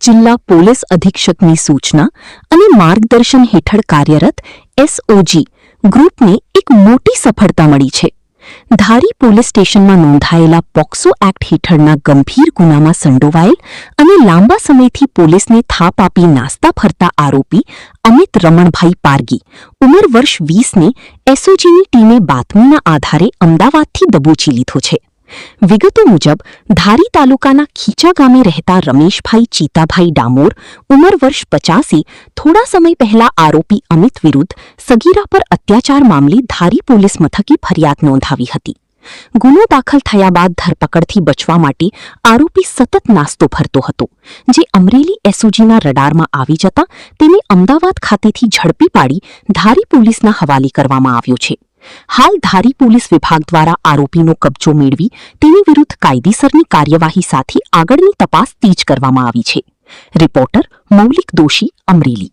જિલ્લા પોલીસ અધિક્ષકની સૂચના અને માર્ગદર્શન હેઠળ કાર્યરત એસઓજી ગ્રુપને એક મોટી સફળતા મળી છે. ધારી પોલીસ સ્ટેશનમાં નોંધાયેલા પોક્સો એક્ટ હેઠળના ગંભીર ગુનામાં સંડોવાયેલ અને લાંબા સમયથી પોલીસને થાપ આપી નાસ્તા ફરતા આરોપી અમિત રમણભાઈ પારગી ઉંમર વર્ષ 20ને એસઓજીની ટીમે બાતમીના આધારે અમદાવાદથી દબોચી લીધો છે. વિગતો મુજબ ધારી તાલુકાના ખીચા ગામે રહેતા રમેશભાઈ ચીતાભાઈ ડામોર ઉંમર વર્ષ 50 થોડા સમય પહેલા આરોપી અમિત વિરુદ્ધ સગીરા પર અત્યાચાર મામલે ધારી પોલીસ મથકે ફરિયાદ નોંધાવી હતી. ગુનો દાખલ થયા બાદ ધરપકડથી બચવા માટે આરોપી સતત નાસ્તો ફરતો હતો, જે અમરેલી એસઓજીના રડારમાં આવી જતા તેને અમદાવાદ ખાતેથી ઝડપી પાડી ધારી પોલીસના હવાલે કરવામાં આવ્યો છે. હાલ ધારી પોલીસ વિભાગ દ્વારા આરોપીનો કબજો મેળવી તેની વિરુદ્ધ કાયદેસરની કાર્યવાહી સાથે આગળની તપાસ તેજ કરવામાં આવી છે. રિપોર્ટર મૌલિક દોશી, અમરેલી.